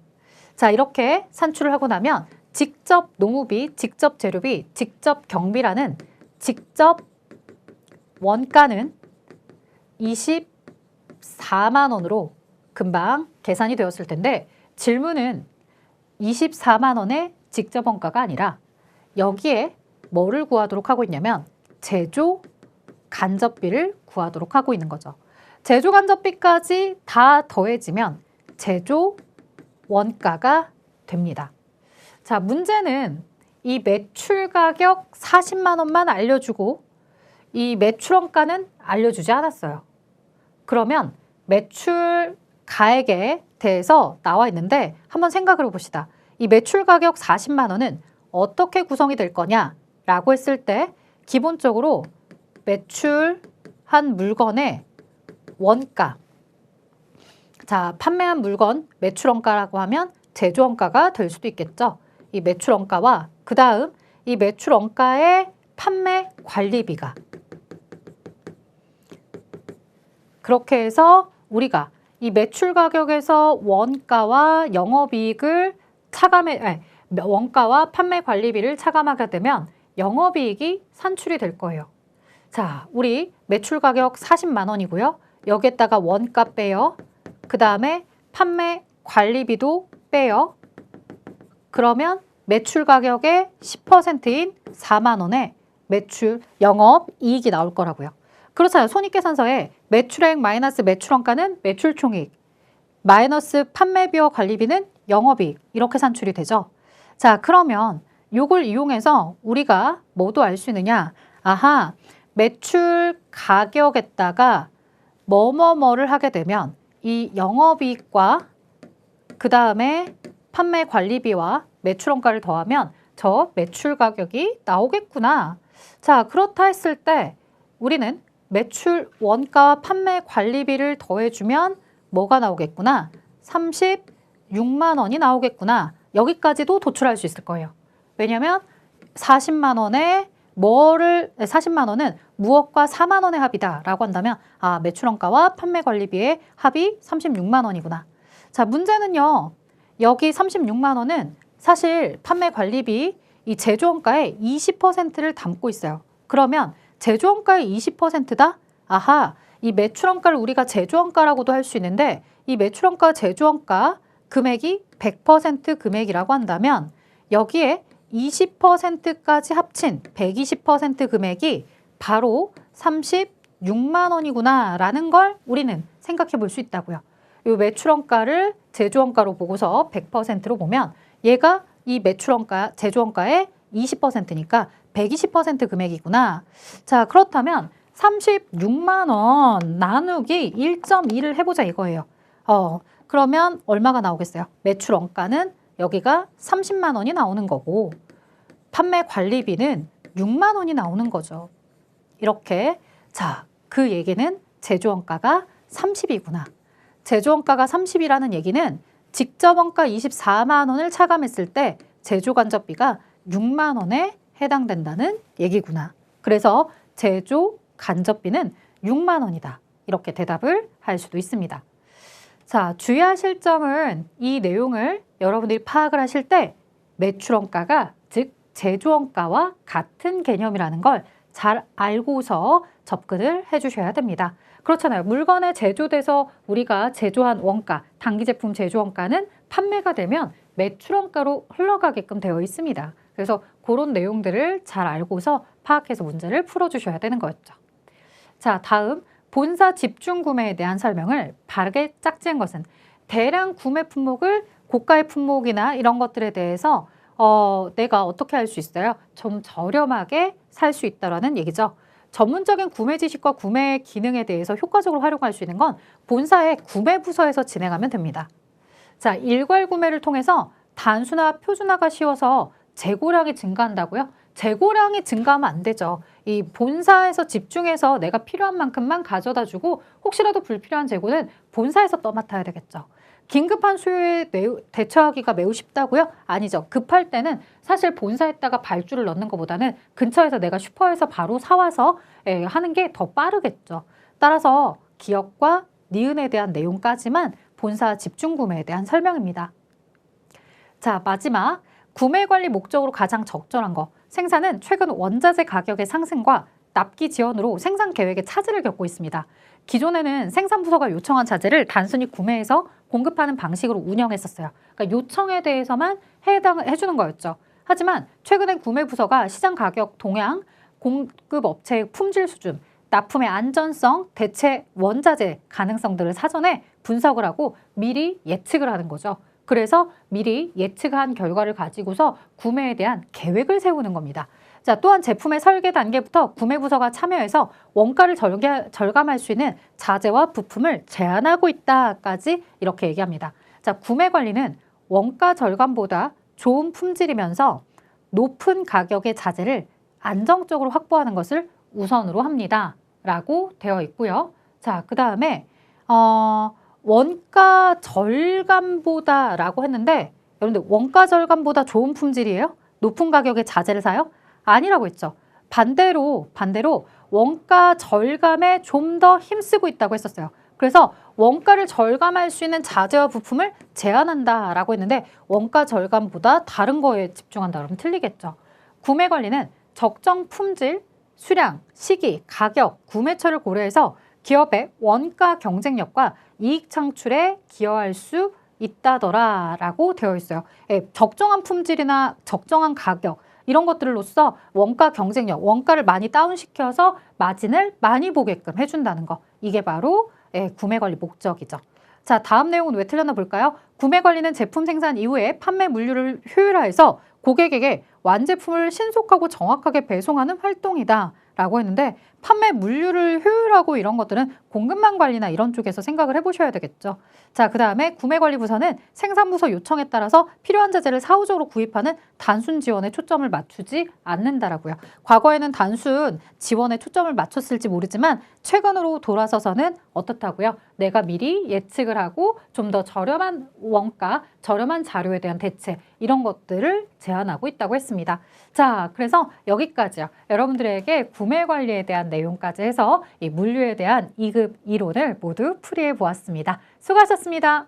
자, 이렇게 산출을 하고 나면 직접 노무비, 직접 재료비, 직접 경비라는 직접 원가는 24만 원으로 금방 계산이 되었을 텐데 질문은 24만 원의 직접 원가가 아니라 여기에 뭐를 구하도록 하고 있냐면 제조 간접비를 구하도록 하고 있는 거죠. 제조 간접비까지 다 더해지면 제조 원가가 됩니다. 자, 문제는 이 매출 가격 40만 원만 알려주고 이 매출 원가는 알려주지 않았어요. 그러면 매출 가액에 대해서 나와 있는데 한번 생각을 해봅시다. 이 매출 가격 40만 원은 어떻게 구성이 될 거냐라고 했을 때 기본적으로 매출한 물건의 원가, 자, 판매한 물건 매출 원가라고 하면 제조 원가가 될 수도 있겠죠. 이 매출 원가와 그 다음 이 매출 원가의 판매 관리비가, 그렇게 해서 우리가 이 매출 가격에서 원가와 영업이익을 원가와 판매 관리비를 차감하게 되면 영업이익이 산출이 될 거예요. 자, 우리 매출 가격 40만 원이고요. 여기에다가 원가 빼요. 그 다음에 판매 관리비도 빼요. 그러면 매출 가격의 10%인 4만 원의 매출 영업이익이 나올 거라고요. 그렇잖아요. 손익계산서에 매출액 마이너스 매출원가는 매출총익, 마이너스 판매비와 관리비는 영업이익, 이렇게 산출이 되죠. 자, 그러면 이걸 이용해서 우리가 뭐도 알 수 있느냐? 아하, 매출 가격에다가 뭐뭐뭐를 하게 되면 이 영업이익과 그 다음에 판매 관리비와 매출원가를 더하면 저 매출 가격이 나오겠구나. 자, 그렇다 했을 때 우리는 매출 원가와 판매 관리비를 더해주면 뭐가 나오겠구나? 36만 원이 나오겠구나. 여기까지도 도출할 수 있을 거예요. 왜냐하면 40만 원은 무엇과 4만 원의 합이다 라고 한다면 아, 매출 원가와 판매 관리비의 합이 36만 원이구나. 자, 문제는요. 여기 36만 원은 사실 판매 관리비 이 제조원가의 20%를 담고 있어요. 그러면 제조원가의 20%다? 아하, 이 매출원가를 우리가 제조원가라고도 할 수 있는데 이 매출원가 제조원가 금액이 100% 금액이라고 한다면 여기에 20%까지 합친 120% 금액이 바로 36만 원이구나 라는 걸 우리는 생각해 볼 수 있다고요. 이 매출원가를 제조원가로 보고서 100%로 보면 얘가 이 매출원가, 제조원가의 20%니까 120% 금액이구나. 자, 그렇다면 36만 원 나누기 1.2를 해보자 이거예요. 그러면 얼마가 나오겠어요? 매출 원가는 여기가 30만 원이 나오는 거고 판매 관리비는 6만 원이 나오는 거죠. 이렇게. 자, 그 얘기는 제조원가가 30이구나. 제조원가가 30이라는 얘기는 직접원가 24만 원을 차감했을 때 제조간접비가 6만 원에 해당된다는 얘기구나. 그래서 제조간접비는 6만 원이다. 이렇게 대답을 할 수도 있습니다. 자, 주의하실 점은 이 내용을 여러분들이 파악을 하실 때 매출원가가 즉 제조원가와 같은 개념이라는 걸 잘 알고서 접근을 해주셔야 됩니다. 그렇잖아요. 물건에 제조돼서 우리가 제조한 원가, 단기제품 제조원가는 판매가 되면 매출원가로 흘러가게끔 되어 있습니다. 그래서 그런 내용들을 잘 알고서 파악해서 문제를 풀어주셔야 되는 거였죠. 자, 다음 본사 집중 구매에 대한 설명을 바르게 짝지은 것은 대량 구매 품목을 고가의 품목이나 이런 것들에 대해서 내가 어떻게 할 수 있어요? 좀 저렴하게 살 수 있다라는 얘기죠. 전문적인 구매 지식과 구매 기능에 대해서 효과적으로 활용할 수 있는 건 본사의 구매 부서에서 진행하면 됩니다. 자, 일괄 구매를 통해서 단순화, 표준화가 쉬워서 재고량이 증가한다고요? 재고량이 증가하면 안 되죠. 이 본사에서 집중해서 내가 필요한 만큼만 가져다 주고 혹시라도 불필요한 재고는 본사에서 떠맡아야 되겠죠. 긴급한 수요에 대처하기가 매우 쉽다고요? 아니죠. 급할 때는 사실 본사에다가 발주를 넣는 것보다는 근처에서 내가 슈퍼에서 바로 사와서 하는 게 더 빠르겠죠. 따라서 기업과 니은에 대한 내용까지만 본사 집중 구매에 대한 설명입니다. 자, 마지막 구매 관리 목적으로 가장 적절한 거. 생산은 최근 원자재 가격의 상승과 납기 지연으로 생산 계획에 차질을 겪고 있습니다. 기존에는 생산 부서가 요청한 자재를 단순히 구매해서 공급하는 방식으로 운영했었어요. 그러니까 요청에 대해서만 해주는 거였죠. 하지만 최근엔 구매 부서가 시장 가격 동향, 공급 업체의 품질 수준, 납품의 안전성, 대체 원자재 가능성들을 사전에 분석을 하고 미리 예측을 하는 거죠. 그래서 미리 예측한 결과를 가지고서 구매에 대한 계획을 세우는 겁니다. 자, 또한 제품의 설계 단계부터 구매 부서가 참여해서 원가를 절감할 수 있는 자재와 부품을 제한하고 있다까지 이렇게 얘기합니다. 자, 구매 관리는 원가 절감보다 좋은 품질이면서 높은 가격의 자재를 안정적으로 확보하는 것을 우선으로 합니다. 라고 되어 있고요. 자, 그 다음에 원가 절감보다 라고 했는데 여러분들 원가 절감보다 좋은 품질이에요? 높은 가격의 자재를 사요? 아니라고 했죠. 반대로 원가 절감에 좀 더 힘쓰고 있다고 했었어요. 그래서 원가를 절감할 수 있는 자재와 부품을 제한한다라고 했는데 원가 절감보다 다른 거에 집중한다 그러면 틀리겠죠. 구매 관리는 적정 품질, 수량, 시기, 가격, 구매처를 고려해서 기업의 원가 경쟁력과 이익 창출에 기여할 수 있다더라라고 되어 있어요. 적정한 품질이나 적정한 가격 이런 것들로서 원가 경쟁력, 원가를 많이 다운시켜서 마진을 많이 보게끔 해준다는 거. 이게 바로 구매 관리 목적이죠. 자, 다음 내용은 왜 틀렸나 볼까요? 구매 관리는 제품 생산 이후에 판매 물류를 효율화해서 고객에게 완제품을 신속하고 정확하게 배송하는 활동이다 라고 했는데 판매 물류를 효율하고 이런 것들은 공급망 관리나 이런 쪽에서 생각을 해보셔야 되겠죠. 자, 그 다음에 구매관리부서는 생산부서 요청에 따라서 필요한 자재를 사후적으로 구입하는 단순 지원에 초점을 맞추지 않는다라고요. 과거에는 단순 지원에 초점을 맞췄을지 모르지만 최근으로 돌아서서는 어떻다고요? 내가 미리 예측을 하고 좀 더 저렴한 원가, 저렴한 자료에 대한 대체 이런 것들을 제안하고 있다고 했습니다. 자, 그래서 여기까지요. 여러분들에게 구매 관리에 대한 내용까지 해서 이 물류에 대한 2급 이론을 모두 풀이해 보았습니다. 수고하셨습니다.